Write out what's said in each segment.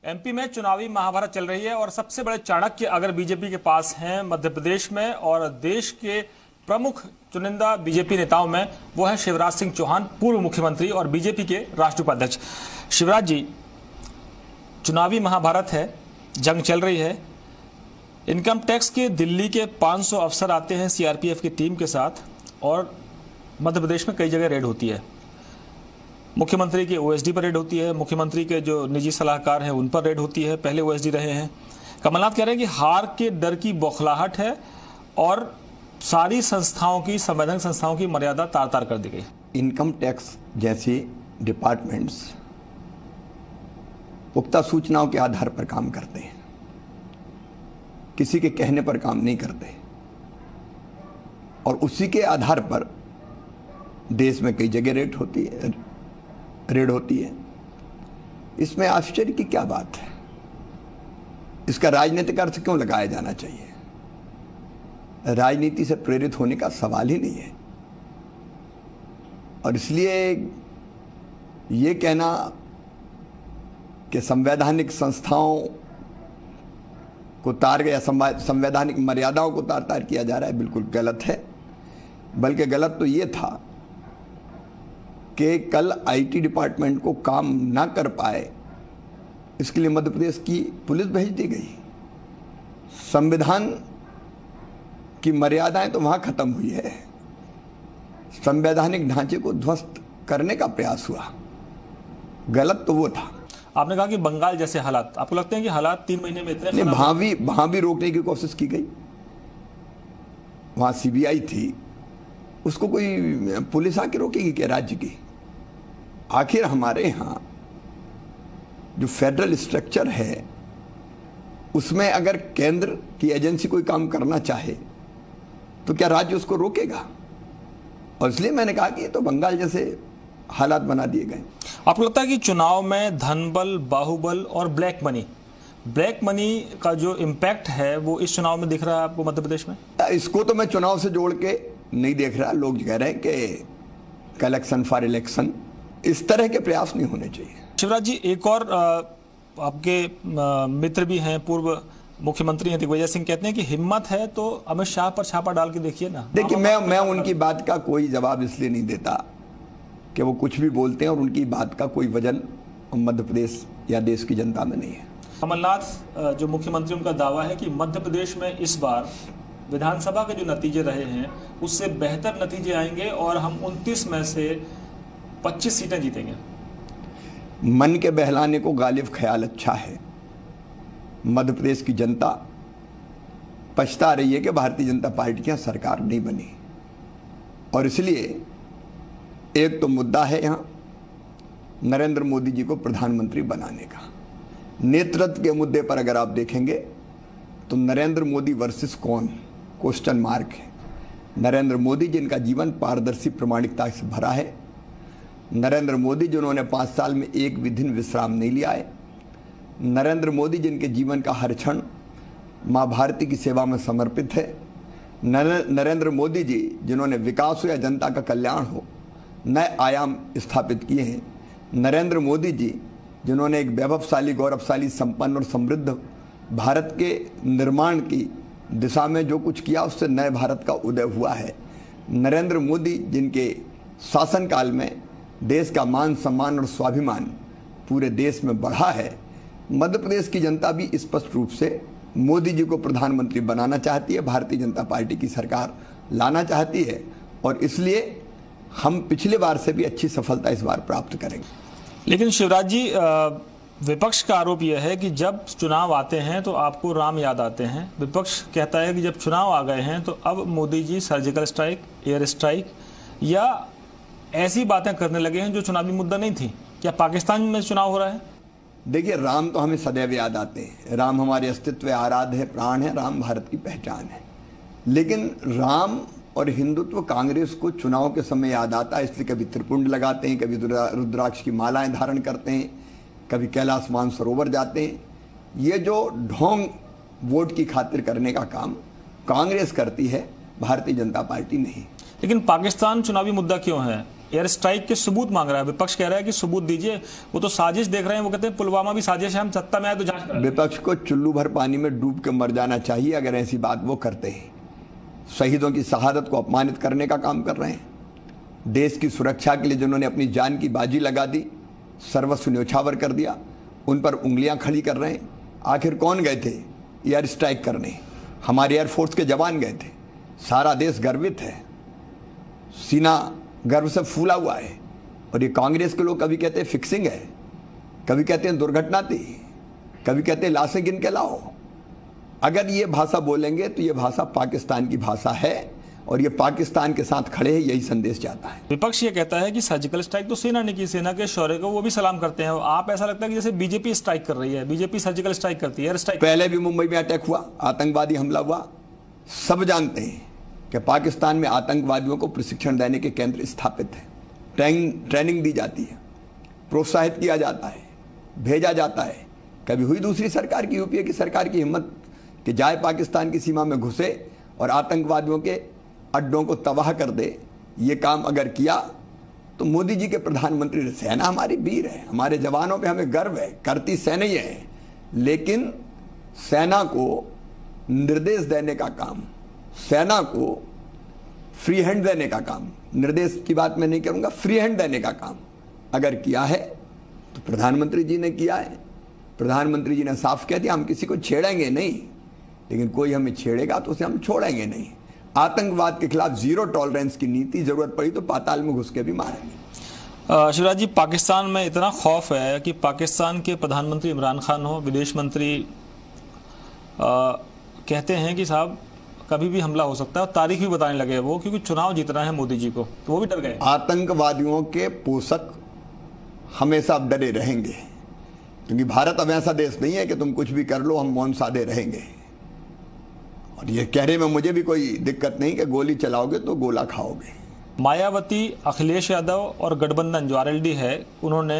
MP में चुनावी महाभारत चल रही है और सबसे बड़े चाणक्य अगर बीजेपी के पास हैं मध्य प्रदेश में और देश के प्रमुख चुनिंदा बीजेपी नेताओं में, वो है शिवराज सिंह चौहान, पूर्व मुख्यमंत्री और बीजेपी के राष्ट्रीय उपाध्यक्ष। शिवराज जी, चुनावी महाभारत है, जंग चल रही है। इनकम टैक्स के दिल्ली के 500 अफसर आते हैं सीआरपीएफ की टीम के साथ और मध्य प्रदेश में कई जगह रेड होती है। मुख्यमंत्री के ओएसडी पर रेड होती है, मुख्यमंत्री के जो निजी सलाहकार हैं उन पर रेड होती है, पहले ओएसडी रहे हैं। कमलनाथ कह रहे हैं कि हार के डर की बौखलाहट है और सारी संस्थाओं की, संवैधानिक संस्थाओं की मर्यादा तार तार कर दी गई। इनकम टैक्स जैसे डिपार्टमेंट्स पुख्ता सूचनाओं के आधार पर काम करते हैं, किसी के कहने पर काम नहीं करते और उसी के आधार पर देश में कई जगह रेड होती है। इसमें आश्चर्य की क्या बात है? इसका राजनीतिक अर्थ क्यों लगाया जाना चाहिए? राजनीति से प्रेरित होने का सवाल ही नहीं है। और इसलिए ये कहना कि संवैधानिक संस्थाओं को तार गया, संवैधानिक मर्यादाओं को तार तार किया जा रहा है, बिल्कुल गलत है। बल्कि गलत तो ये था कि कल आईटी डिपार्टमेंट को काम ना कर पाए, इसके लिए मध्य प्रदेश की पुलिस भेज दी गई। संविधान की मर्यादाएं तो वहां खत्म हुई है, संवैधानिक ढांचे को ध्वस्त करने का प्रयास हुआ। गलत तो वो था। आपने कहा कि बंगाल जैसे हालात, आपको लगते हैं कि हालात 3 महीने में इतने वहां भी रोकने की कोशिश की गई। वहां सीबीआई थी, उसको कोई पुलिस आके रोकेगी क्या राज्य की? आखिर हमारे यहां जो फेडरल स्ट्रक्चर है उसमें अगर केंद्र की एजेंसी कोई काम करना चाहे तो क्या राज्य उसको रोकेगा? और इसलिए मैंने कहा कि ये तो बंगाल जैसे हालात बना दिए गए। आपको लगता है कि चुनाव में धनबल, बाहुबल और ब्लैक मनी का जो इम्पैक्ट है वो इस चुनाव में दिख रहा है आपको मध्य प्रदेश में? इसको तो मैं चुनाव से जोड़ के नहीं देख रहा। लोग कह रहे हैं कि कलेक्शन फॉर इलेक्शन, इस तरह के प्रयास नहीं होने चाहिए। शिवराज जी, एक और आपके मित्र भी हैं, पूर्व मुख्यमंत्री हैं दिग्विजय सिंह, कहते हैं कि हिम्मत है तो अमित शाह पर छापा डाल के देखिए ना। देखिए, मैं उनकी बात का कोई जवाब इसलिए नहीं देता कि वो कुछ भी बोलते हैं और उनकी बात का कोई वजन मध्य प्रदेश या देश की जनता में नहीं है। कमलनाथ जो मुख्यमंत्री, उनका दावा है कि मध्य प्रदेश में इस बार विधानसभा के जो नतीजे रहे हैं उससे बेहतर नतीजे आएंगे और हम 29 में से 25 सीटें जीतेंगे। मन के बहलाने को गालिब ख्याल अच्छा है। मध्य प्रदेश की जनता पछता रही है कि भारतीय जनता पार्टी की सरकार नहीं बनी और इसलिए एक तो मुद्दा है यहाँ नरेंद्र मोदी जी को प्रधानमंत्री बनाने का। नेतृत्व के मुद्दे पर अगर आप देखेंगे तो नरेंद्र मोदी वर्सेस कौन, क्वेश्चन मार्क है। नरेंद्र मोदी जिनका जीवन पारदर्शी प्रामाणिकता से भरा है, नरेंद्र मोदी जिन्होंने 5 साल में एक भी दिन विश्राम नहीं लिया है, नरेंद्र मोदी जिनके जीवन का हर क्षण माँ भारती की सेवा में समर्पित है, नरेंद्र मोदी जी जिन्होंने विकास हो या जनता का कल्याण हो नए आयाम स्थापित किए हैं, नरेंद्र मोदी जी जिन्होंने एक वैभवशाली, गौरवशाली, संपन्न और समृद्ध भारत के निर्माण की दिशा में जो कुछ किया उससे नए भारत का उदय हुआ है, नरेंद्र मोदी जिनके शासनकाल में देश का मान, सम्मान और स्वाभिमान पूरे देश में बढ़ा है। मध्य प्रदेश की जनता भी स्पष्ट रूप से मोदी जी को प्रधानमंत्री बनाना चाहती है, भारतीय जनता पार्टी की सरकार लाना चाहती है और इसलिए हम पिछले बार से भी अच्छी सफलता इस बार प्राप्त करेंगे। लेकिन शिवराज जी, विपक्ष का आरोप यह है कि जब चुनाव आते हैं तो आपको राम याद आते हैं। विपक्ष कहता है कि जब चुनाव आ गए हैं तो अब Modi ji surgical strike, air strike या ऐसी बातें करने लगे हैं जो चुनावी मुद्दा नहीं थी। क्या पाकिस्तान में चुनाव हो रहा है? देखिए, राम तो हमें सदैव याद आते हैं। राम हमारे अस्तित्व आराध्य है, प्राण है, राम भारत की पहचान है। लेकिन राम और हिंदुत्व कांग्रेस को चुनाव के समय याद आता है, इसलिए कभी त्रिपुंड लगाते हैं, कभी रुद्राक्ष की मालाएं धारण करते हैं, कभी कैलाश मानसरोवर जाते हैं। ये जो ढोंग वोट की खातिर करने का काम कांग्रेस करती है, भारतीय जनता पार्टी नहीं। लेकिन पाकिस्तान चुनावी मुद्दा क्यों है? एयर स्ट्राइक के सबूत मांग रहा है। विपक्ष कह रहा है कि सबूत दीजिए, वो तो साजिश देख रहे हैं। वो कहते हैं पुलवामा भी साजिश है, हम सत्ता में आए तो जांच करें। विपक्ष को चुल्लू भर पानी में डूब के मर जाना चाहिए अगर ऐसी बात वो करते हैं। शहीदों की शहादत को अपमानित करने का काम कर रहे हैं। देश की सुरक्षा के लिए जिन्होंने अपनी जान की बाजी लगा दी, सर्वस्व न्योछावर कर दिया, उन पर उंगलियां खड़ी कर रहे हैं। आखिर कौन गए थे एयर स्ट्राइक करने? हमारे एयरफोर्स के जवान गए थे। सारा देश गर्वित है, सीना गर्व से फूला हुआ है। और ये कांग्रेस के लोग कभी कहते हैं फिक्सिंग है, कभी कहते हैं दुर्घटना थी, कभी कहते हैं लाशें गिन के लाओ। अगर ये भाषा बोलेंगे तो ये भाषा पाकिस्तान की भाषा है और ये पाकिस्तान के साथ खड़े हैं, यही संदेश जाता है। विपक्ष ये कहता है कि सर्जिकल स्ट्राइक तो सेना ने की, सेना के शौर्य को वो भी सलाम करते हैं। आप ऐसा लगता है कि जैसे बीजेपी स्ट्राइक कर रही है, बीजेपी सर्जिकल स्ट्राइक करती है, एयर स्ट्राइक। पहले भी मुंबई में अटैक हुआ, आतंकवादी हमला हुआ। सब जानते हैं कि पाकिस्तान में आतंकवादियों को प्रशिक्षण देने के केंद्र स्थापित है, ट्रेनिंग दी जाती है, प्रोत्साहित किया जाता है, भेजा जाता है। कभी हुई दूसरी सरकार की, यूपीए की सरकार की हिम्मत कि जाए पाकिस्तान की सीमा में घुसे और आतंकवादियों के अड्डों को तबाह कर दे? ये काम अगर किया तो मोदी जी के प्रधानमंत्री, सेना हमारी वीर है, हमारे जवानों पे हमें गर्व है, करती सेना ही है। लेकिन सेना को निर्देश देने का काम, सेना को फ्री हैंड देने का काम, निर्देश की बात मैं नहीं करूंगा, फ्री हैंड देने का काम अगर किया है तो प्रधानमंत्री जी ने किया है। प्रधानमंत्री जी ने साफ कह दिया हम किसी को छेड़ेंगे नहीं, लेकिन कोई हमें छेड़ेगा तो उसे हम छोड़ेंगे नहीं। आतंकवाद के खिलाफ जीरो टॉलरेंस की नीति, जरूरत पड़ी तो पाताल में घुस के भी मारेंगे। शिवराज जी, पाकिस्तान में इतना खौफ है कि पाकिस्तान के प्रधानमंत्री इमरान खान हो, विदेश मंत्री कहते हैं कि साहब कभी भी हमला हो सकता है, और तारीख भी बताने लगे वो, क्योंकि चुनाव जीतना है मोदी जी को, तो वो भी डर गए। आतंकवादियों के पोषक हमेशा डरे रहेंगे, क्योंकि भारत अब ऐसा देश नहीं है कि तुम कुछ भी कर लो हम मौन साधे रहेंगे। और ये कहने में मुझे भी कोई दिक्कत नहीं कि गोली चलाओगे तो गोला खाओगे। मायावती, अखिलेश यादव और गठबंधन जो आरएलडी है, उन्होंने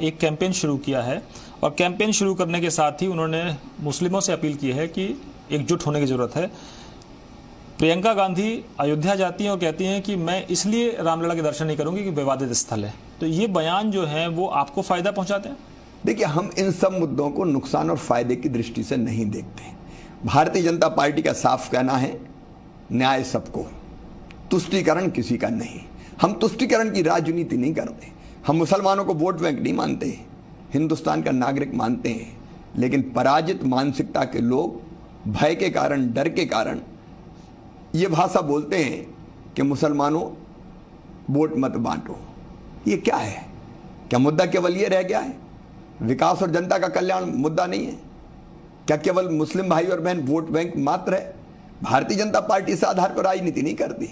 एक कैंपेन शुरू किया है, और कैंपेन शुरू करने के साथ ही उन्होंने मुस्लिमों से अपील की है कि एकजुट होने की जरूरत है। प्रियंका गांधी अयोध्या जाती हैं और कहती हैं कि मैं इसलिए रामलला के दर्शन नहीं करूंगी कि विवादित स्थल है। तो ये बयान जो है वो आपको फायदा पहुंचाते हैं? देखिए, हम इन सब मुद्दों को नुकसान और फायदे की दृष्टि से नहीं देखते। भारतीय जनता पार्टी का साफ कहना है, न्याय सबको, तुष्टीकरण किसी का नहीं। हम तुष्टीकरण की राजनीति नहीं करते। हम मुसलमानों को वोट बैंक नहीं मानते, हिंदुस्तान का नागरिक मानते हैं। लेकिन पराजित मानसिकता के लोग भय के कारण, डर के कारण ये भाषा बोलते हैं कि मुसलमानों वोट मत बांटो। ये क्या है? क्या मुद्दा केवल ये रह गया है? विकास और जनता का कल्याण मुद्दा नहीं है क्या? केवल मुस्लिम भाई और बहन वोट बैंक मात्र है? भारतीय जनता पार्टी इस आधार पर राजनीति नहीं करती।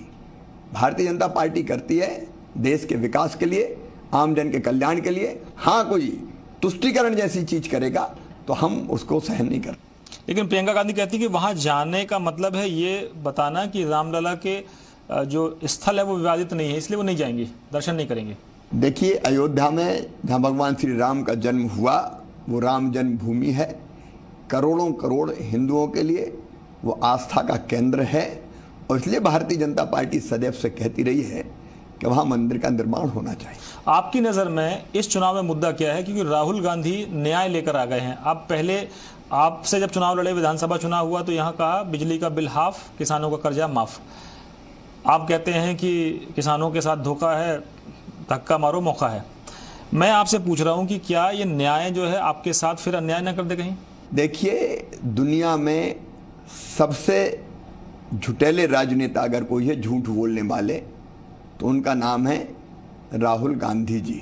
भारतीय जनता पार्टी करती है देश के विकास के लिए, आम जन के कल्याण के लिए। हाँ, कोई तुष्टीकरण जैसी चीज करेगा तो हम उसको सहन नहीं करते। लेकिन प्रियंका गांधी कहती है कि वहां जाने का मतलब है ये बताना कि रामलला के जो स्थल है वो विवादित नहीं है, इसलिए वो नहीं जाएंगी, दर्शन नहीं करेंगे। देखिए, अयोध्या में जहाँ भगवान श्री राम का जन्म हुआ वो राम जन्मभूमि है। करोड़ों करोड़ हिंदुओं के लिए वो आस्था का केंद्र है, और इसलिए भारतीय जनता पार्टी सदैव से कहती रही है कि वहाँ मंदिर का निर्माण होना चाहिए। आपकी नज़र में इस चुनाव में मुद्दा क्या है? क्योंकि राहुल गांधी न्याय लेकर आ गए हैं। आप पहले आपसे जब चुनाव लड़े, विधानसभा चुनाव हुआ, तो यहाँ कहा बिजली का बिल हाफ, किसानों का कर्जा माफ। आप कहते हैं कि किसानों के साथ धोखा है, धक्का मारो मौका है। मैं आपसे पूछ रहा हूं कि क्या ये न्याय जो है आपके साथ फिर अन्याय न कर दे कहीं? देखिए, दुनिया में सबसे झुटेले राजनेता अगर कोई है झूठ बोलने वाले, तो उनका नाम है राहुल गांधी जी।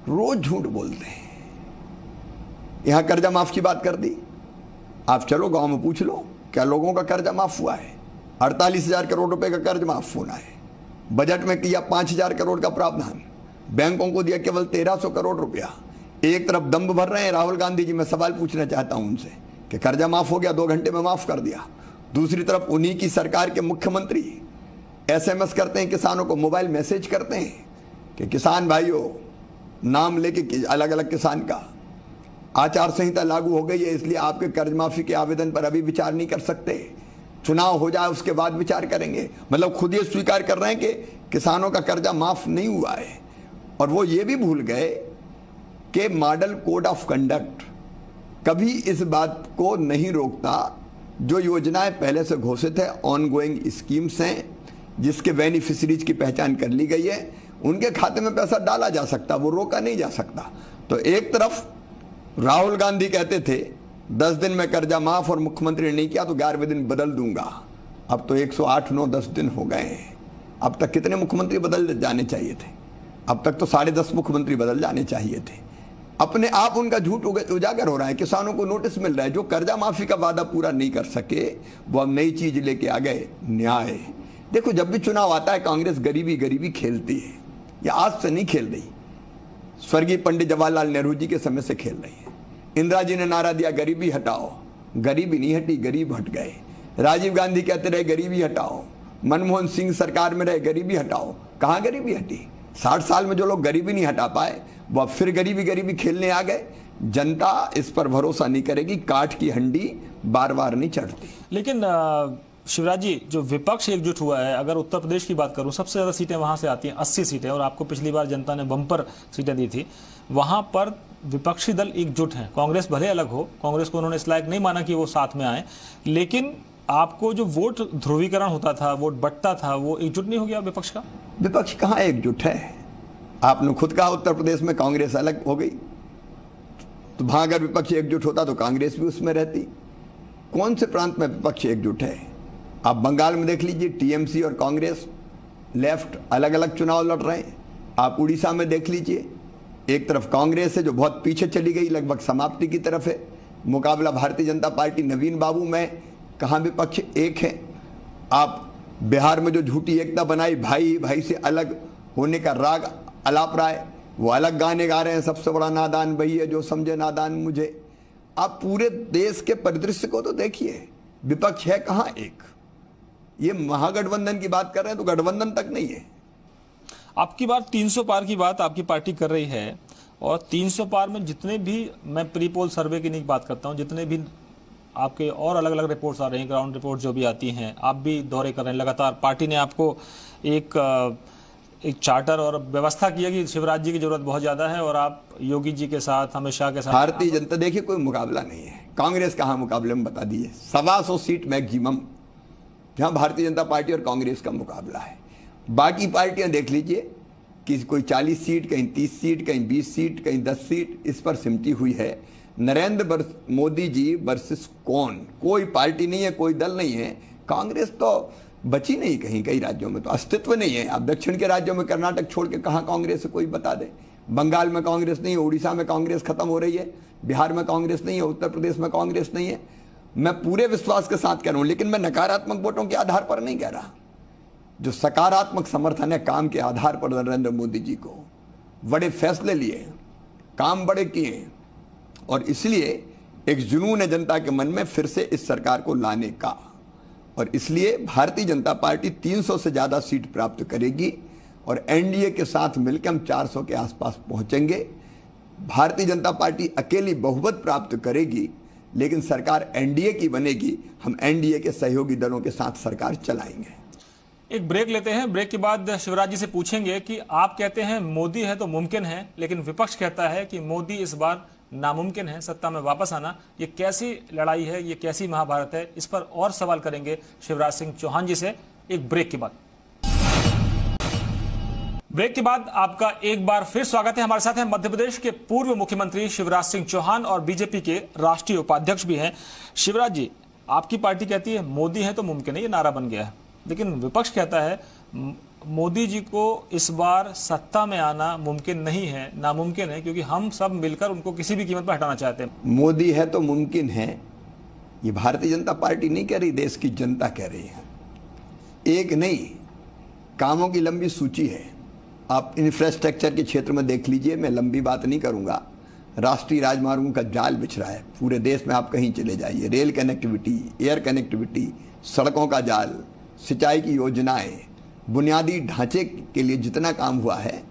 रोज झूठ बोलते हैं। यहां कर्जा माफ की बात कर दी। आप चलो गांव में पूछ लो, क्या लोगों का कर्जा माफ हुआ है? 48,000 करोड़ रुपए का कर्ज माफ होना है। बजट में किया 5,000 करोड़ का प्रावधान, बैंकों को दिया केवल 1,300 करोड़ रुपया। एक तरफ दम्भ भर रहे हैं राहुल गांधी जी। मैं सवाल पूछना चाहता हूं उनसे कि कर्जा माफ हो गया, 2 घंटे में माफ कर दिया। दूसरी तरफ उन्हीं की सरकार के मुख्यमंत्री SMS करते हैं, किसानों को मोबाइल मैसेज करते हैं कि किसान भाइयों, नाम लेके अलग अलग किसान का, आचार संहिता लागू हो गई है, इसलिए आपके कर्ज माफी के आवेदन पर अभी विचार नहीं कर सकते, चुनाव हो जाए उसके बाद विचार करेंगे। मतलब खुद ये स्वीकार कर रहे हैं कि किसानों का कर्जा माफ नहीं हुआ है। और वो ये भी भूल गए कि मॉडल कोड ऑफ कंडक्ट कभी इस बात को नहीं रोकता, जो योजनाएं पहले से घोषित है, ऑनगोइंग स्कीम्स हैं जिसके बेनिफिशरीज की पहचान कर ली गई है, उनके खाते में पैसा डाला जा सकता, वो रोका नहीं जा सकता। तो एक तरफ राहुल गांधी कहते थे 10 दिन में कर्जा माफ और मुख्यमंत्री ने नहीं किया तो 11वें दिन बदल दूंगा। अब तो 108, 9, 10 दिन हो गए हैं। अब तक कितने मुख्यमंत्री बदल जाने चाहिए थे? अब तक तो 10.5 मुख्यमंत्री बदल जाने चाहिए थे। अपने आप उनका झूठ उजागर हो रहा है। किसानों को नोटिस मिल रहा है, जो कर्जा माफी का वादा पूरा नहीं कर सके वो अब नई चीज लेके आ गए, न्याय। देखो, जब भी चुनाव आता है कांग्रेस गरीबी खेलती है। या आज से नहीं खेल रही, स्वर्गीय पंडित जवाहरलाल नेहरू जी के समय से खेल रही है। इंदिरा जी ने नारा दिया गरीबी हटाओ, गरीबी नहीं हटी, गरीब हट गए। राजीव गांधी कहते रहे गरीबी हटाओ, मनमोहन सिंह सरकार में रहे गरीबी हटाओ, कहाँ गरीबी हटी? 60 साल में जो लोग गरीबी नहीं हटा पाए वो अब फिर गरीबी खेलने आ गए। जनता इस पर भरोसा नहीं करेगी, काठ की हंडी बार बार नहीं चढ़ती। लेकिन शिवराज जी, जो विपक्ष एकजुट हुआ है, अगर उत्तर प्रदेश की बात करूं, सबसे ज्यादा सीटें वहां से आती हैं, 80 सीटें, और आपको पिछली बार जनता ने बम्पर सीटें दी थी। वहां पर विपक्षी दल एकजुट हैं। कांग्रेस भले अलग हो, कांग्रेस को उन्होंने इस लायक नहीं माना कि वो साथ में आए, लेकिन आपको जो वोट ध्रुवीकरण होता था, वोट बंटता था, वो एकजुट नहीं हो गया विपक्ष का? विपक्ष कहाँ एकजुट है? आपने खुद कहा उत्तर प्रदेश में कांग्रेस अलग हो गई, तो वहां अगर विपक्ष एकजुट होता तो कांग्रेस भी उसमें रहती। कौन से प्रांत में विपक्ष एकजुट है? आप बंगाल में देख लीजिए, टीएमसी और कांग्रेस लेफ्ट अलग अलग चुनाव लड़ रहे हैं। आप उड़ीसा में देख लीजिए, एक तरफ कांग्रेस है जो बहुत पीछे चली गई, लगभग समाप्ति की तरफ है, मुकाबला भारतीय जनता पार्टी नवीन बाबू में, कहाँ विपक्ष एक है। आप बिहार में जो झूठी एकता बनाई, भाई भाई से अलग होने का राग अलाप राय, वो अलग गाने गा रहे हैं, सबसे बड़ा नादान वही है जो समझे नादान मुझे। आप पूरे देश के परिदृश्य को तो देखिए, विपक्ष है कहाँ एक? ये महागठबंधन की बात कर रहे हैं तो गठबंधन तक नहीं है। आपकी बात 300 पार की बात आपकी पार्टी कर रही है, और 300 पार में जितने भी, मैं प्री पोल सर्वे की नहीं बात करता हूं, जितने भी आपके और अलग अलग रिपोर्ट्स आ रही हैं, ग्राउंड रिपोर्ट जो भी आती हैं, आप भी दौरे कर रहे हैं लगातार। पार्टी ने आपको एक चार्टर और व्यवस्था की है कि शिवराज जी की जरूरत बहुत ज्यादा है और आप योगी जी के साथ, अमित शाह के साथ। भारतीय जनता, देखिए कोई मुकाबला नहीं है, कांग्रेस कहाँ मुकाबले में बता दीजिए, 125 सीट मैक्सिमम जहां भारतीय जनता पार्टी और कांग्रेस का मुकाबला है। बाकी पार्टियां देख लीजिए कि कोई 40 सीट, कहीं 30 सीट, कहीं 20 सीट, कहीं 10 सीट, इस पर सिमटी हुई है। नरेंद्र मोदी जी वर्सेस कौन? कोई पार्टी नहीं है, कोई दल नहीं है। कांग्रेस तो बची नहीं, कहीं कई राज्यों में तो अस्तित्व नहीं है। अब दक्षिण के राज्यों में कर्नाटक छोड़ के कहाँ कांग्रेस है, कोई बता दे। बंगाल में कांग्रेस नहीं है, उड़ीसा में कांग्रेस खत्म हो रही है, बिहार में कांग्रेस नहीं है, उत्तर प्रदेश में कांग्रेस नहीं है। मैं पूरे विश्वास के साथ कह रहा हूं, लेकिन मैं नकारात्मक वोटों के आधार पर नहीं कह रहा। जो सकारात्मक समर्थन है काम के आधार पर, नरेंद्र मोदी जी को बड़े फैसले लिए, काम बड़े किए, और इसलिए एक जुनून है जनता के मन में फिर से इस सरकार को लाने का। और इसलिए भारतीय जनता पार्टी 300 से ज्यादा सीट प्राप्त करेगी और एनडीए के साथ मिलकर हम 400 के आसपास पहुंचेंगे। भारतीय जनता पार्टी अकेली बहुमत प्राप्त करेगी, लेकिन सरकार एनडीए की बनेगी। हम एनडीए के सहयोगी दलों के साथ सरकार चलाएंगे। एक ब्रेक लेते हैं, ब्रेक के बाद शिवराज जी से पूछेंगे कि आप कहते हैं मोदी है तो मुमकिन है, लेकिन विपक्ष कहता है कि मोदी इस बार नामुमकिन है सत्ता में वापस आना। ये कैसी लड़ाई है, ये कैसी महाभारत है, इस पर और सवाल करेंगे शिवराज सिंह चौहान जी से एक ब्रेक के बाद। ब्रेक के बाद आपका एक बार फिर स्वागत है। हमारे साथ हैं मध्य प्रदेश के पूर्व मुख्यमंत्री शिवराज सिंह चौहान और बीजेपी के राष्ट्रीय उपाध्यक्ष भी हैं। शिवराज जी, आपकी पार्टी कहती है मोदी है तो मुमकिन है, ये नारा बन गया है, लेकिन विपक्ष कहता है मोदी जी को इस बार सत्ता में आना मुमकिन नहीं है, नामुमकिन है, क्योंकि हम सब मिलकर उनको किसी भी कीमत पर हटाना चाहते हैं। मोदी है तो मुमकिन है, ये भारतीय जनता पार्टी नहीं कह रही, देश की जनता कह रही है। एक नहीं, कामों की लंबी सूची है। आप इंफ्रास्ट्रक्चर के क्षेत्र में देख लीजिए, मैं लंबी बात नहीं करूंगा। राष्ट्रीय राजमार्गों का जाल बिछ रहा है पूरे देश में, आप कहीं चले जाइए। रेल कनेक्टिविटी, एयर कनेक्टिविटी, सड़कों का जाल, सिंचाई की योजनाएं, बुनियादी ढांचे के लिए जितना काम हुआ है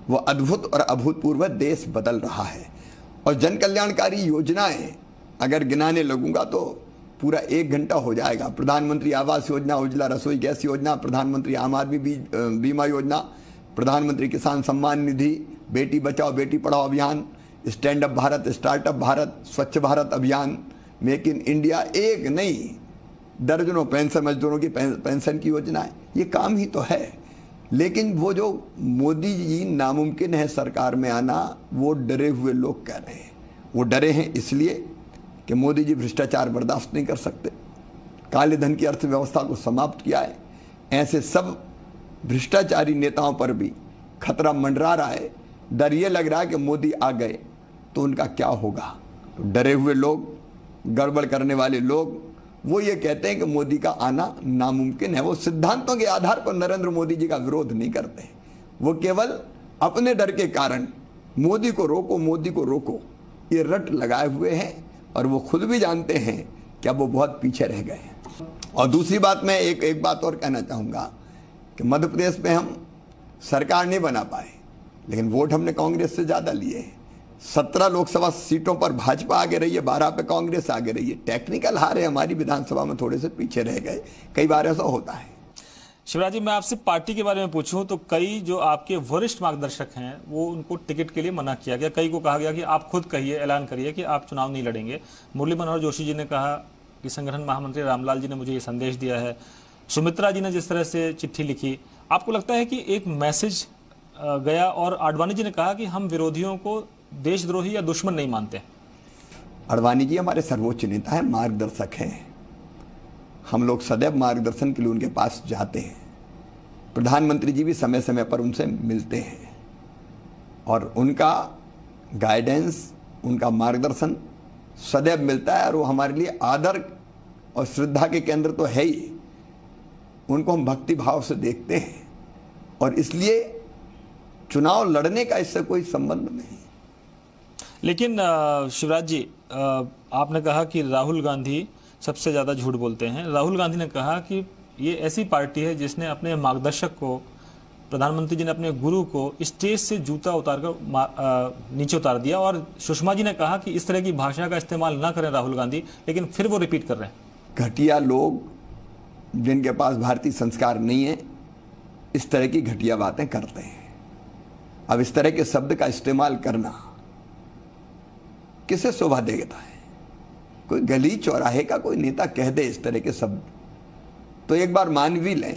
वो अद्भुत और अभूतपूर्व देश बदल रहा है। और जन कल्याणकारी योजनाएं अगर गिनाने लगूंगा तो पूरा 1 घंटा हो जाएगा। प्रधानमंत्री आवास योजना, उज्ज्वला रसोई गैस योजना, प्रधानमंत्री आम आदमी बीमा योजना, प्रधानमंत्री किसान सम्मान निधि, बेटी बचाओ बेटी पढ़ाओ अभियान, stand up Bharat, startup Bharat, स्वच्छ भारत अभियान, मेक इन इंडिया, एक नहीं दर्जनों पेंशन मजदूरों की पेंशन की योजना है। ये काम ही तो है। लेकिन वो जो मोदी जी नामुमकिन है सरकार में आना, वो डरे हुए लोग कह रहे हैं। वो डरे हैं इसलिए कि मोदी जी भ्रष्टाचार बर्दाश्त नहीं कर सकते, काले धन की अर्थव्यवस्था को समाप्त किया है। ऐसे सब भ्रष्टाचारी नेताओं पर भी खतरा मंडरा रहा है। डर ये लग रहा है कि मोदी आ गए तो उनका क्या होगा। तो डरे हुए लोग, गड़बड़ करने वाले लोग, वो ये कहते हैं कि मोदी का आना नामुमकिन है। वो सिद्धांतों के आधार पर नरेंद्र मोदी जी का विरोध नहीं करते, वो केवल अपने डर के कारण मोदी को रोको, मोदी को रोको, ये रट लगाए हुए हैं। और वो खुद भी जानते हैं कि अब वो बहुत पीछे रह गए हैं। और दूसरी बात, मैं एक बात और कहना चाहूँगा कि मध्य प्रदेश में हम सरकार नहीं बना पाए, लेकिन वोट हमने कांग्रेस से ज़्यादा लिए। 17 लोकसभा सीटों पर भाजपा आगे रही है, 12 पे कांग्रेस आगे रही है। टेक्निकल हार है, हमारी विधानसभा में थोड़े से पीछे रह गए, कई बार ऐसा होता है। शिवराज जी, मैं आपसे पार्टी के बारे में पूछूं तो कई जो आपके वरिष्ठ मार्गदर्शक हैं वो उनको टिकट के लिए मना किया गया। कई को कहा गया कि आप खुद कहिए, ऐलान करिए कि आप चुनाव नहीं लड़ेंगे। मुरली मनोहर जोशी जी ने कहा कि संगठन महामंत्री रामलाल जी ने मुझे ये संदेश दिया है। सुमित्रा जी ने जिस तरह से चिट्ठी लिखी, आपको लगता है कि एक मैसेज गया? और आडवाणी जी ने कहा कि हम विरोधियों को देशद्रोही या दुश्मन नहीं मानते। आडवाणी जी हमारे सर्वोच्च नेता हैं, मार्गदर्शक हैं। हम लोग सदैव मार्गदर्शन के लिए उनके पास जाते हैं। प्रधानमंत्री जी भी समय समय पर उनसे मिलते हैं और उनका गाइडेंस, उनका मार्गदर्शन सदैव मिलता है। और वो हमारे लिए आदर और श्रद्धा के केंद्र तो है ही। उनको हम भक्ति भाव से देखते हैं और इसलिए चुनाव लड़ने का इससे कोई संबंध नहीं। लेकिन शिवराज जी, आपने कहा कि राहुल गांधी सबसे ज़्यादा झूठ बोलते हैं। राहुल गांधी ने कहा कि ये ऐसी पार्टी है जिसने अपने मार्गदर्शक को, प्रधानमंत्री जी ने अपने गुरु को स्टेज से जूता उतारकर नीचे उतार दिया। और सुषमा जी ने कहा कि इस तरह की भाषा का इस्तेमाल ना करें राहुल गांधी, लेकिन फिर वो रिपीट कर रहे हैं। घटिया लोग जिनके पास भारतीय संस्कार नहीं है, इस तरह की घटिया बातें करते हैं। अब इस तरह के शब्द का इस्तेमाल करना किसे शोभा देता है? कोई गली चौराहे का कोई नेता कह दे इस तरह के शब्द तो एक बार मान भी लें,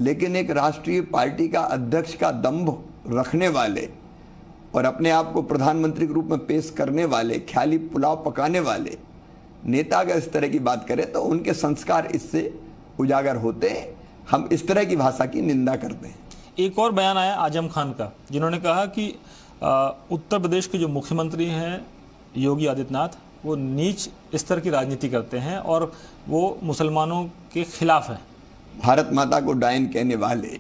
लेकिन एक राष्ट्रीय पार्टी का अध्यक्ष का दम्भ रखने वाले और अपने आप को प्रधानमंत्री के रूप में पेश करने वाले, ख्याली पुलाव पकाने वाले नेता अगर इस तरह की बात करें तो उनके संस्कार इससे उजागर होते हैं। हम इस तरह की भाषा की निंदा करते हैं। एक और बयान आया आजम खान का, जिन्होंने कहा कि उत्तर प्रदेश के जो मुख्यमंत्री हैं योगी आदित्यनाथ, वो नीच स्तर की राजनीति करते हैं और वो मुसलमानों के खिलाफ हैं। भारत माता को डायन कहने वाले,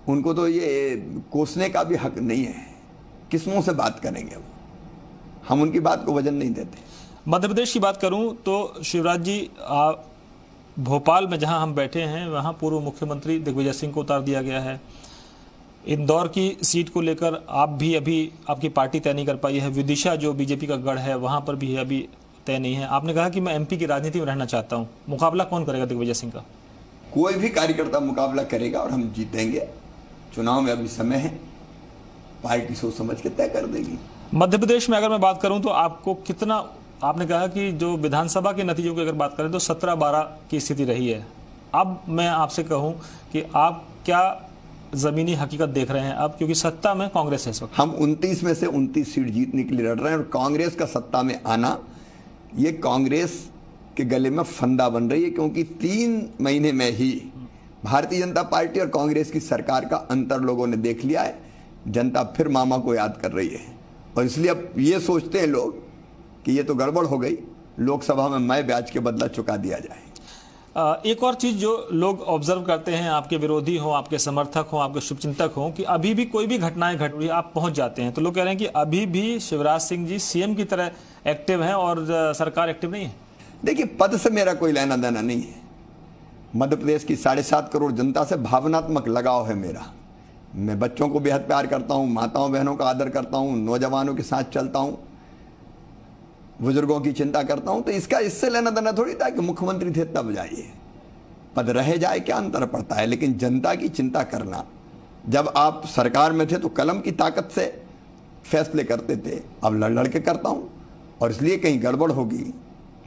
उनको तो ये कोसने का भी हक नहीं है। किस मुंह से बात करेंगे वो? हम उनकी बात को वजन नहीं देते। मध्य प्रदेश की बात करूं तो शिवराज जी, भोपाल में जहां हम बैठे हैं वहां पूर्व मुख्यमंत्री दिग्विजय सिंह को उतार दिया गया है। इंदौर की सीट को लेकर आप भी अभी आपकी पार्टी तय नहीं कर पाई है। विदिशा जो बीजेपी का गढ़ है वहां पर भी अभी तय नहीं है। आपने कहा कि मैं एमपी की राजनीति में रहना चाहता हूं। मुकाबला कौन करेगा दिग्विजय सिंह का? कोई भी कार्यकर्ता मुकाबला करेगा और हम जीतेंगे। चुनाव में अभी समय है, पार्टी सोच समझ के तय कर देगी। मध्य प्रदेश में अगर मैं बात करूं तो आपको कितना, आपने कहा कि जो विधानसभा के नतीजों की अगर बात करें तो 17-12 की स्थिति रही है। अब मैं आपसे कहूं कि आप क्या जमीनी हकीकत देख रहे हैं अब, क्योंकि सत्ता में कांग्रेस है इस वक्त? हम 29 में से 29 सीट जीतने के लिए लड़ रहे हैं और कांग्रेस का सत्ता में आना ये कांग्रेस के गले में फंदा बन रही है, क्योंकि 3 महीने में ही भारतीय जनता पार्टी और कांग्रेस की सरकार का अंतर लोगों ने देख लिया है। जनता फिर मामा को याद कर रही है और इसलिए अब ये सोचते हैं लोग कि ये तो गड़बड़ हो गई, लोकसभा में मैं ब्याज के बदला चुका दिया जाए। एक और चीज जो लोग ऑब्जर्व करते हैं, आपके विरोधी हो, आपके समर्थक हो, आपके शुभचिंतक हो, कि अभी भी कोई भी घटनाएं घट रही आप पहुंच जाते हैं तो लोग कह रहे हैं कि अभी भी शिवराज सिंह जी सीएम की तरह एक्टिव हैं और सरकार एक्टिव नहीं है। देखिए, पद से मेरा कोई लेना देना नहीं है। मध्य प्रदेश की 7.5 करोड़ जनता से भावनात्मक लगाव है मेरा। मैं बच्चों को बेहद प्यार करता हूँ, माताओं बहनों का आदर करता हूँ, नौजवानों के साथ चलता हूँ बुजुर्गों की चिंता करता हूं, तो इसका इससे लेना देना थोड़ी था कि मुख्यमंत्री थे तब जाइए, पद रह जाए क्या अंतर पड़ता है। लेकिन जनता की चिंता करना, जब आप सरकार में थे तो कलम की ताकत से फैसले करते थे, अब लड़ लड़ के करता हूं, और इसलिए कहीं गड़बड़ होगी,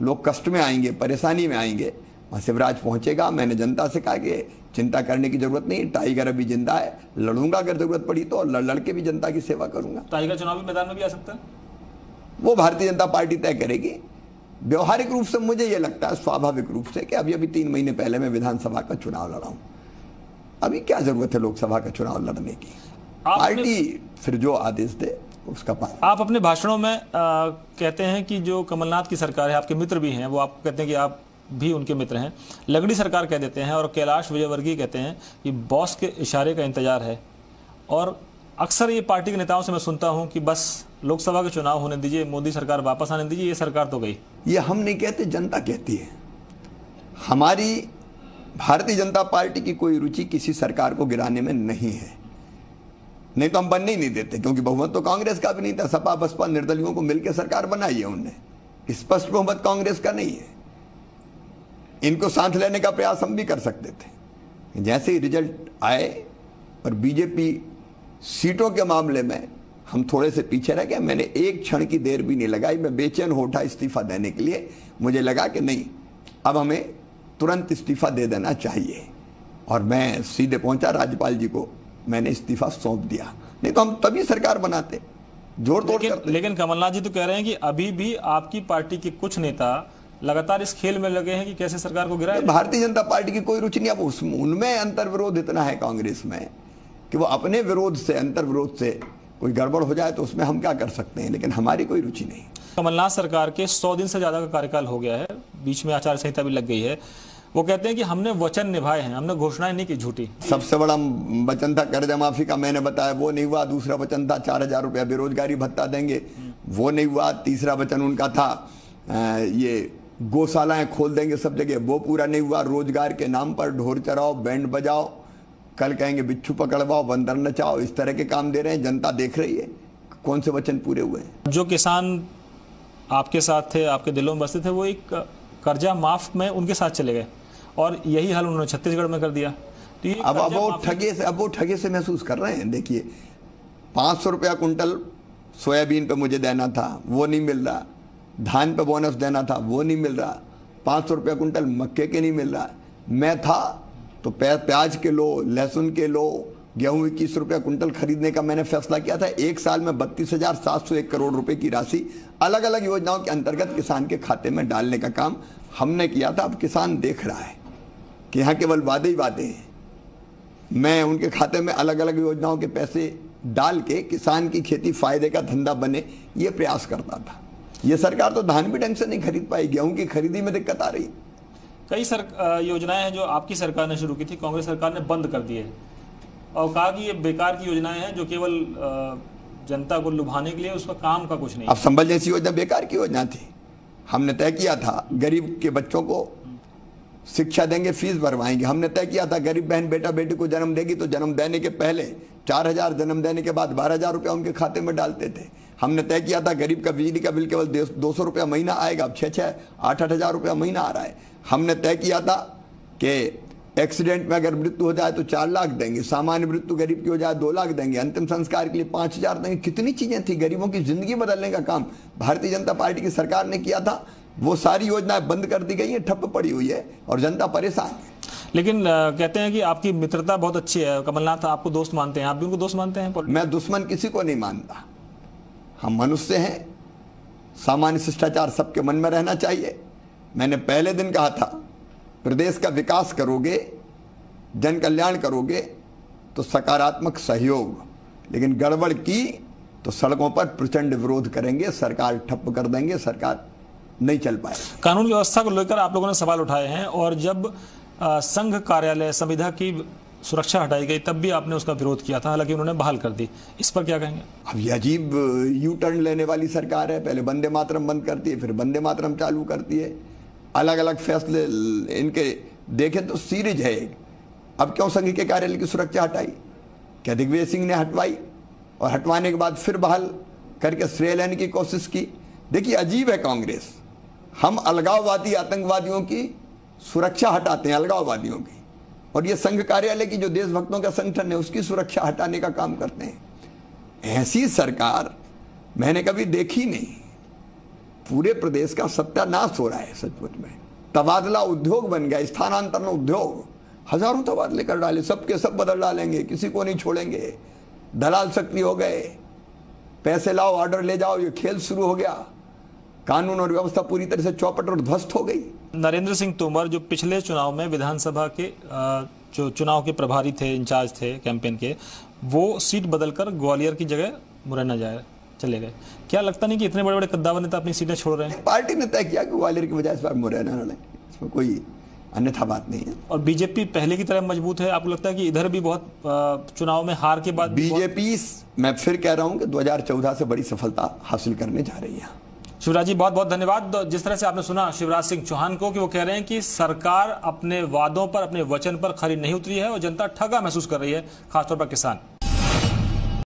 लोग कष्ट में आएंगे, परेशानी में आएंगे, वहां शिवराज पहुंचेगा। मैंने जनता से कहा कि चिंता करने की जरूरत नहीं, टाइगर अभी जिंदा है, लड़ूंगा अगर जरूरत पड़ी तो, और लड़ लड़ के भी जनता की सेवा करूंगा। टाइगर चुनावी मैदान में भी आ सकता है, वो भारतीय जनता पार्टी तय करेगी। व्यवहारिक रूप से मुझे यह लगता है, स्वाभाविक रूप से, कि अभी 3 महीने पहले मैं विधानसभा का चुनाव लड़ा हूं, अभी क्या जरूरत है लोकसभा का चुनाव लड़ने की। पार्टी फिर जो आदेश दे उसका पालन। आप अपने भाषणों में कहते हैं कि जो कमलनाथ की सरकार है, आपके मित्र भी हैं, वो आप कहते हैं कि आप भी उनके मित्र हैं, लगड़ी सरकार कह देते हैं, और कैलाश विजयवर्गीय कहते हैं कि बॉस के इशारे का इंतजार है। और अक्सर ये पार्टी के नेताओं से मैं सुनता हूं कि बस लोकसभा के चुनाव होने दीजिए, मोदी सरकार वापस आने दीजिए, ये सरकार तो गई। ये हम नहीं कहते, जनता कहती है। हमारी भारतीय जनता पार्टी की कोई रुचि किसी सरकार को गिराने में नहीं है, नहीं तो हम बनने ही नहीं देते, क्योंकि बहुमत तो कांग्रेस का भी नहीं था। सपा बसपा निर्दलियों को मिलकर सरकार बनाई है उनने, स्पष्ट बहुमत कांग्रेस का नहीं है। इनको साथ लेने का प्रयास हम भी कर सकते थे। जैसे ही रिजल्ट आए और बीजेपी सीटों के मामले में हम थोड़े से पीछे रह गए, मैंने एक क्षण की देर भी नहीं लगाई, मैं बेचैन हो उठा इस्तीफा देने के लिए। मुझे लगा कि नहीं, अब हमें तुरंत इस्तीफा दे देना चाहिए, और मैं सीधे पहुंचा राज्यपाल जी को, मैंने इस्तीफा सौंप दिया, नहीं तो हम तभी सरकार बनाते, जोड़ तोड़ करते। लेकिन कमलनाथ जी तो कह रहे हैं कि अभी भी आपकी पार्टी के कुछ नेता लगातार इस खेल में लगे हैं कि कैसे सरकार को गिराए। भारतीय जनता पार्टी की कोई रुचि नहीं। अब उनमें अंतर विरोध इतना है कांग्रेस में कि वो अपने विरोध से, अंतर विरोध से कोई गड़बड़ हो जाए तो उसमें हम क्या कर सकते हैं, लेकिन हमारी कोई रुचि नहीं। कमलनाथ सरकार के 100 दिन से ज्यादा का कार्यकाल हो गया है, बीच में आचार संहिता भी लग गई है। वो कहते हैं कि हमने वचन निभाए हैं, हमने घोषणाएं नहीं की झूठी। सबसे बड़ा वचन था कर्ज माफी का, मैंने बताया वो नहीं हुआ। दूसरा वचन था 4000 रुपया बेरोजगारी भत्ता देंगे, वो नहीं हुआ। तीसरा वचन उनका था ये गौशालाएं खोल देंगे सब जगह, वो पूरा नहीं हुआ। रोजगार के नाम पर ढोल चराओ, बैंड बजाओ, कल कहेंगे बिच्छू पकड़वाओ, बंदर नचाओ, इस तरह के काम दे रहे हैं। जनता देख रही है कौन से वचन पूरे हुए हैं। जो किसान आपके साथ थे, आपके दिलों में बसते थे, वो एक कर्जा माफ में उनके साथ चले गए, और यही हाल उन्होंने छत्तीसगढ़ में कर दिया। तो अब वो ठगे से महसूस कर रहे हैं। देखिए 500 रुपया कुंटल सोयाबीन पे मुझे देना था, वो नहीं मिल रहा। धान पे बोनस देना था, वो नहीं मिल रहा। 500 रुपया कुंटल मक्के के नहीं मिल रहा। मैं था तो प्याज के लो, लहसुन के लो, गेहूं 21 रुपया कुंटल खरीदने का मैंने फैसला किया था। एक साल में 32,701 करोड़ रुपए की राशि अलग अलग योजनाओं के अंतर्गत किसान के खाते में डालने का काम हमने किया था। अब किसान देख रहा है कि यहाँ केवल वादे ही वादे हैं। मैं उनके खाते में अलग अलग योजनाओं के पैसे डाल के किसान की खेती फायदे का धंधा बने, ये प्रयास करता था। ये सरकार तो धान भी ढंग से नहीं खरीद पाई, गेहूं की खरीदी में दिक्कत आ रही। कई योजनाएं हैं जो आपकी सरकार ने शुरू की थी, कांग्रेस सरकार ने बंद कर दी है, और कहा कि ये बेकार की योजनाएं हैं जो केवल जनता को लुभाने के लिए, उसका काम का कुछ नहीं। अब संबल जैसी योजना बेकार की योजना थी। हमने तय किया था गरीब के बच्चों को शिक्षा देंगे, फीस भरवाएंगे। हमने तय किया था गरीब बहन बेटा बेटी को जन्म देगी तो जन्म देने के पहले 4000, जन्म देने के बाद 12000 रुपया उनके खाते में डालते थे। हमने तय किया था गरीब का बिजली का बिल केवल 200 रुपया महीना आएगा, अब 6-8 हजार रुपया महीना आ रहा है। हमने तय किया था कि एक्सीडेंट में अगर मृत्यु हो जाए तो 4 लाख देंगे, सामान्य मृत्यु गरीब की हो जाए 2 लाख देंगे, अंतिम संस्कार के लिए 5000 देंगे। कितनी चीजें थी, गरीबों की जिंदगी बदलने का काम भारतीय जनता पार्टी की सरकार ने किया था। वो सारी योजनाएं बंद कर दी गई है, ठप्प पड़ी हुई है, और जनता परेशान है। लेकिन कहते हैं कि आपकी मित्रता बहुत अच्छी है, कमलनाथ आपको दोस्त मानते हैं, आप भी उनको दोस्त मानते हैं? मैं दुश्मन किसी को नहीं मानता। हम मनुष्य हैं, सामान्य शिष्टाचार सबके मन में रहना चाहिए। मैंने पहले दिन कहा था प्रदेश का विकास करोगे, जन कल्याण करोगे तो सकारात्मक सहयोग, लेकिन गड़बड़ की तो सड़कों पर प्रचंड विरोध करेंगे, सरकार ठप्प कर देंगे, सरकार नहीं चल पाए। कानून व्यवस्था को लेकर आप लोगों ने सवाल उठाए हैं, और जब संघ कार्यालय संविधा की सुरक्षा हटाई गई तब भी आपने उसका विरोध किया था, हालांकि उन्होंने बहाल कर दी। इस पर क्या कहेंगे? अब ये अजीब यू टर्न लेने वाली सरकार है। पहले वंदे मातरम बंद करती है, फिर वंदे मातरम चालू करती है। अलग अलग फैसले इनके देखें तो सीरीज है। अब क्यों संघ के कार्यालय की सुरक्षा हटाई? क्या दिग्विजय सिंह ने हटवाई और हटवाने के बाद फिर बहाल करके श्रेय लेने की कोशिश की? देखिए अजीब है कांग्रेस, हम अलगाववादी आतंकवादियों की सुरक्षा हटाते हैं, अलगाववादियों की, और ये संघ कार्यालय की जो देशभक्तों का संगठन है उसकी सुरक्षा हटाने का काम करते हैं। ऐसी सरकार मैंने कभी देखी नहीं। पूरे प्रदेश का सत्यानाश हो रहा है सचमुच में। तबादला उद्योग बन गया, स्थानांतरण उद्योग, हजारों तबादले कर डाले, सबके सब बदल डालेंगे, किसी को नहीं छोड़ेंगे। दलाल सक्रिय हो गए, पैसे लाओ ऑर्डर ले जाओ, ये खेल शुरू हो गया। कानून और व्यवस्था पूरी तरह से चौपट और ध्वस्त हो गई। नरेंद्र सिंह तोमर जो पिछले चुनाव में विधानसभा के जो चुनाव के प्रभारी थे, इंचार्ज थे कैंपेन के, वो सीट बदलकर ग्वालियर की जगह मुरैना चले गए। क्या लगता नहीं कि इतने बड़े बड़े कद्दावर नेता अपनी सीटें छोड़ रहे हैं? पार्टी ने तय किया कि ग्वालियर की बजाय इस बार मुरैना लड़े, इसमें कोई अन्यथा बात नहीं है। और बीजेपी पहले की तरह मजबूत है? आपको लगता है कि इधर भी बहुत चुनाव में हार के बाद बीजेपी, मैं फिर कह रहा हूं कि 2014 से बड़ी सफलता हासिल करने जा रही है। शिवराज जी बहुत बहुत धन्यवाद। जिस तरह से आपने सुना शिवराज सिंह चौहान को कि वो कह रहे हैं कि सरकार अपने वादों पर, अपने वचन पर खरी नहीं उतरी है और जनता ठगा महसूस कर रही है, खासतौर पर किसान।